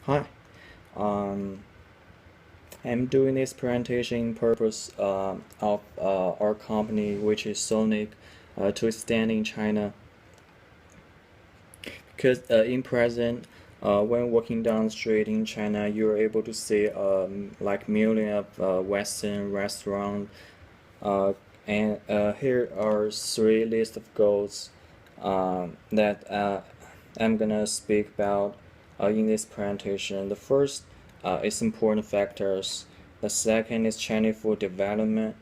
Hi, um, I'm doing this presentation in purpose of our company, which is Sonic, to extend in China. Because in present, when walking down the street in China, you're able to see like millions of Western restaurants. Uh, and here are three lists of goals that I'm gonna speak about in this presentation. The first is important factors. The second is Chinese food development.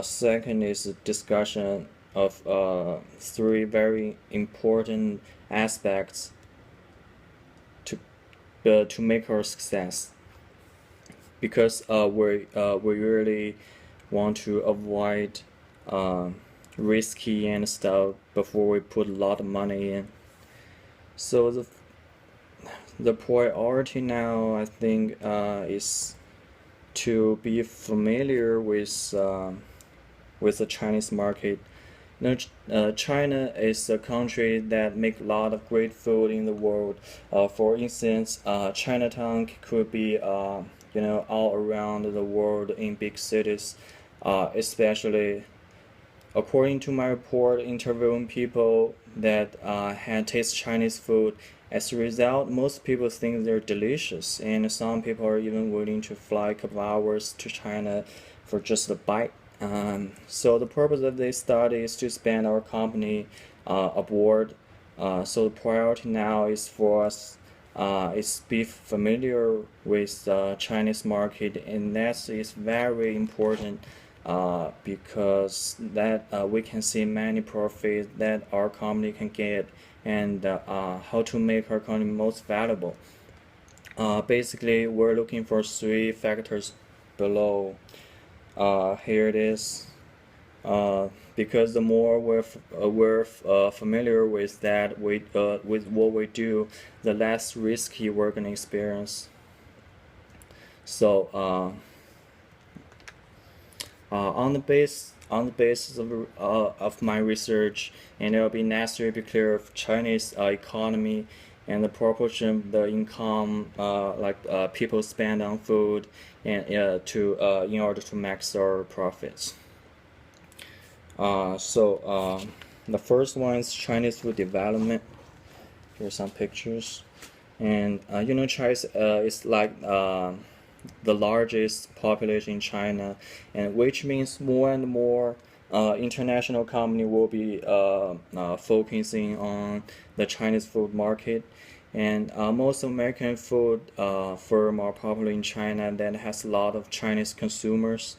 Second is a discussion of three very important aspects to make our success. Because we really want to avoid uh, risky and stuff before we put a lot of money in. So the priority now, I think, is to be familiar with the Chinese market. China is a country that make a lot of great food in the world. For instance, Chinatown could be all around the world in big cities, especially according to my report interviewing people that had tasted Chinese food. As a result, most people think they're delicious, and some people are even willing to fly a couple hours to China for just a bite. So the purpose of this study is to expand our company abroad. So the priority now is for us is be familiar with the Chinese market, and that is very important because that we can see many profits that our company can get, and how to make our company most valuable. Basically, we're looking for three factors below. Here it is. Because the more we're familiar with that with what we do, the less risky we're gonna experience. So on the basis of my research, and it'll be necessary to be clear of Chinese economy and the proportion of the income people spend on food and to in order to max our profits. The first one is Chinese food development. Here's some pictures, and China is like the largest population in China, and which means more and more international company will be focusing on the Chinese food market. And most American food firm are popular in China that has a lot of Chinese consumers.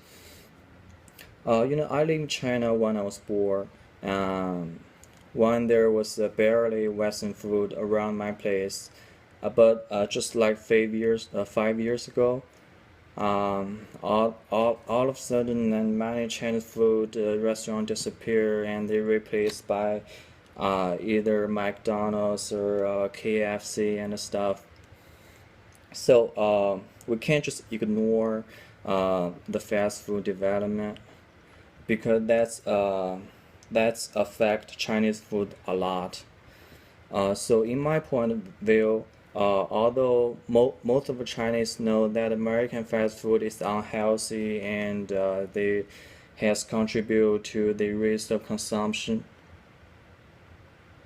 I live in China when I was born. Um, when there was barely Western food around my place, but just like 5 years ago, all of a sudden, and many Chinese food restaurants disappear, and they're replaced by either McDonald's or KFC and stuff. So we can't just ignore the fast food development because that's affect Chinese food a lot. So in my point of view, although most of the Chinese know that American fast food is unhealthy and they has contributed to the risk of consumption.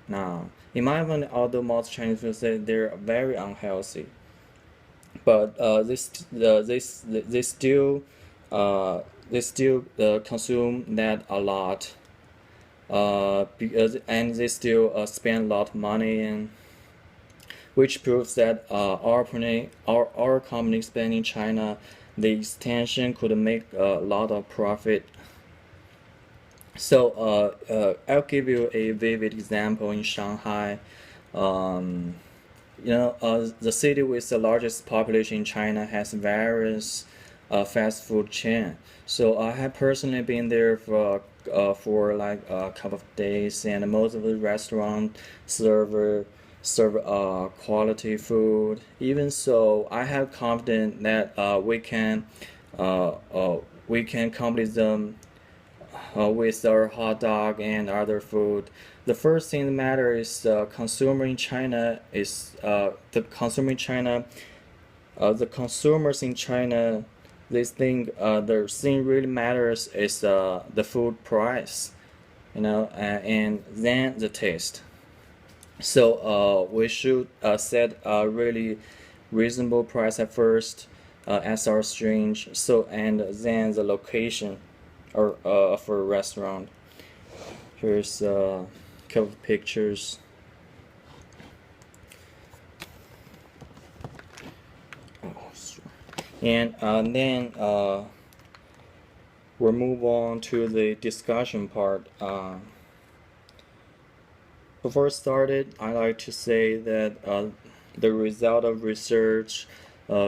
Now, in my opinion, although most Chinese food say they're very unhealthy, but uh, they still consume that a lot. Because and they still spend a lot of money, and which proves that our company spend in China, the extension could make a lot of profit. So I'll give you a vivid example in Shanghai. Um, the city with the largest population in China has various fast food chain. So I have personally been there for like a couple of days, and most of the restaurant serve quality food. Even so, I have confidence that uh, uh, we can complete them with our hot dog and other food. The first thing that matters is the consumer in China the consumers in China, they think the thing really matters is the food price, and then the taste. So we should set a really reasonable price at first, as our range. So and then the location, or for a restaurant. Here's a couple of pictures. And then we'll move on to the discussion part. Before I started, I like to say that the result of research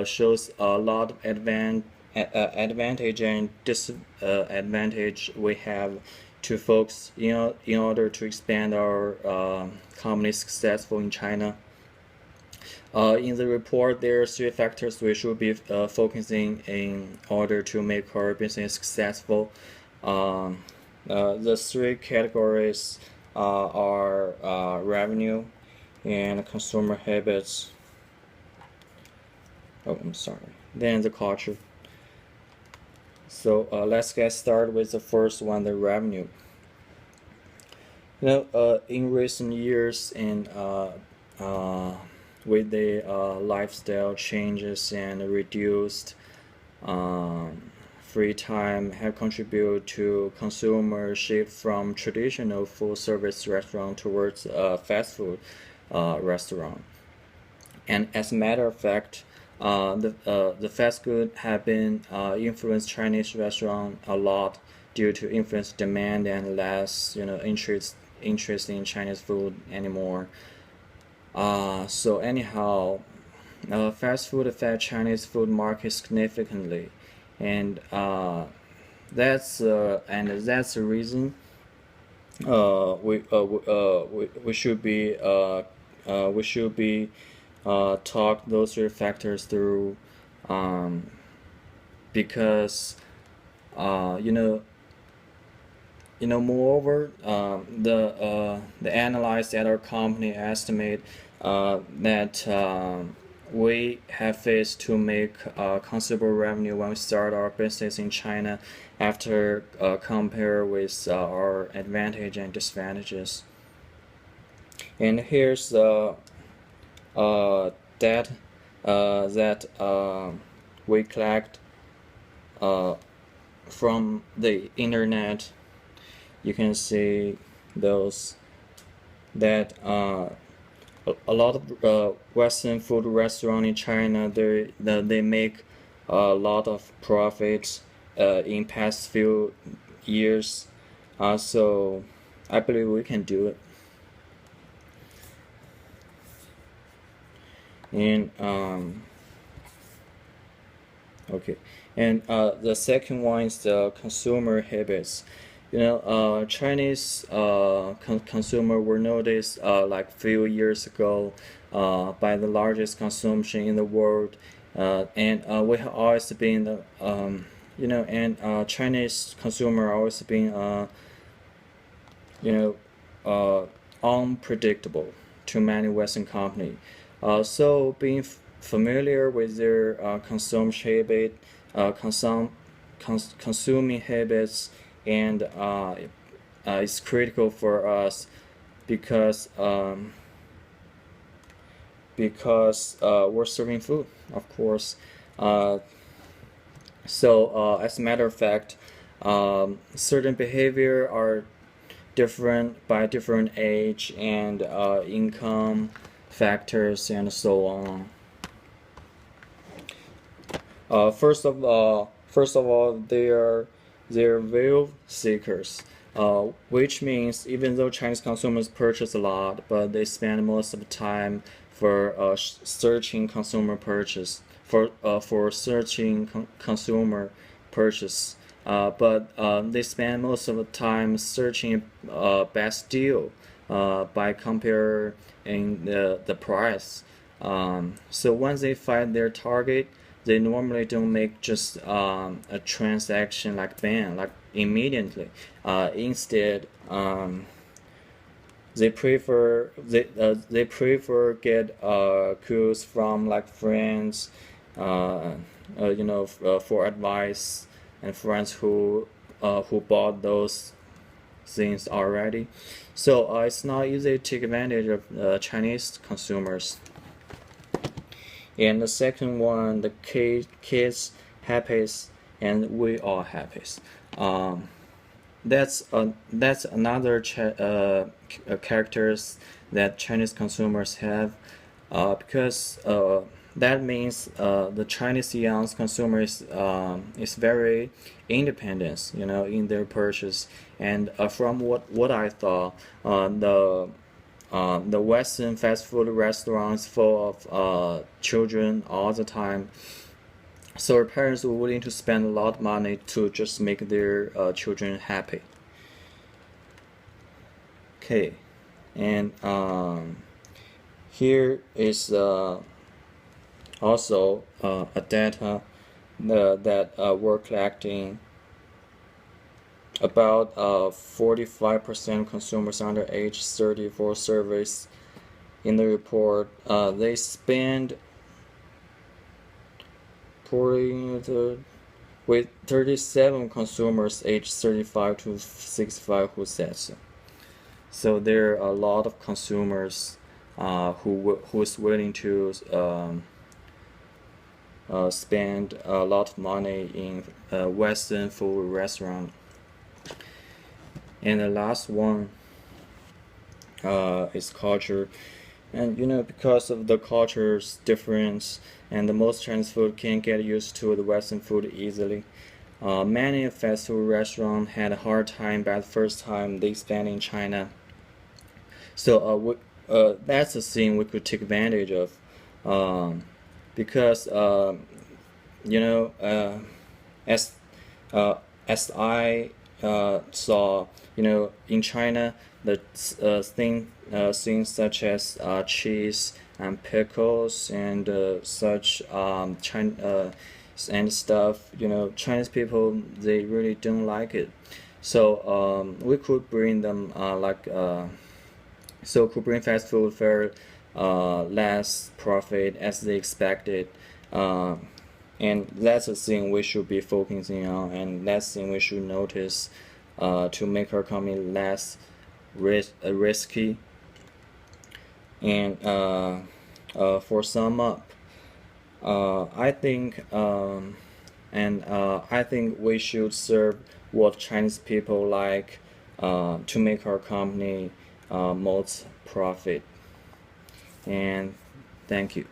shows a lot of advantage and disadvantage we have to folks in order to expand our company successful in China. In the report, there are three factors we should be focusing in order to make our business successful. The three categories are revenue and consumer habits. Oh, I'm sorry. Then the culture. So let's get started with the first one, the revenue. In recent years, and with the lifestyle changes and reduced free time have contributed to consumer shift from traditional full service restaurant towards fast food restaurant. And as a matter of fact, the fast food have been influenced Chinese restaurant a lot due to influence demand and less interest in Chinese food anymore. So anyhow, fast food affect Chinese food market significantly, and that's the reason we should be talk those three factors through, because moreover, the analysts at our company estimate that we have faced to make considerable revenue when we start our business in China after compare with our advantage and disadvantages. And here's data that we collect from the internet. You can see those that a lot of Western food restaurants in China, they make a lot of profits in past few years. So I believe we can do it. And okay, and the second one is the consumer habits. Chinese consumer were noticed like few years ago by the largest consumption in the world, and we have always been and Chinese consumer always been unpredictable to many Western companies. So being familiar with their consumption habit, consuming habits, and it's critical for us because we're serving food, of course. So as a matter of fact, certain behavior are different by different age and income factors and so on. First of all, they're value seekers, which means even though Chinese consumers purchase a lot, but they spend most of the time for searching consumer purchase for searching consumer purchase. But they spend most of the time searching best deal by comparing the price. So once they find their target, they normally don't make just a transaction like bam, like immediately. Instead, they prefer get cues from like friends for advice and friends who bought those things already. So it's not easy to take advantage of Chinese consumers. And the second one, the kids happy and we all happy. Um, that's another characters that Chinese consumers have, because that means the Chinese young consumers is very independent, in their purchase. And from what I thought, the Western fast food restaurants full of children all the time. So parents were willing to spend a lot of money to just make their children happy. Okay, and here is also a data that we're collecting. About 45% of consumers under age 34 surveys in the report, they spend with 37 consumers aged 35 to 65 who said so. So there are a lot of consumers who's willing to spend a lot of money in Western food restaurant. And the last one is culture. And because of the culture's difference, and the most Chinese food can't get used to the Western food easily. Many fast food restaurants had a hard time by the first time they spent in China. So that's a thing we could take advantage of, because as as I saw, in China, the things such as cheese and pickles and such and stuff, Chinese people, they really don't like it. So we could bring them could bring fast food for less profit as they expected. And that's a thing we should be focusing on, and that's the thing we should notice to make our company less risky. And for sum up, I think I think we should serve what Chinese people like to make our company most profit. And thank you.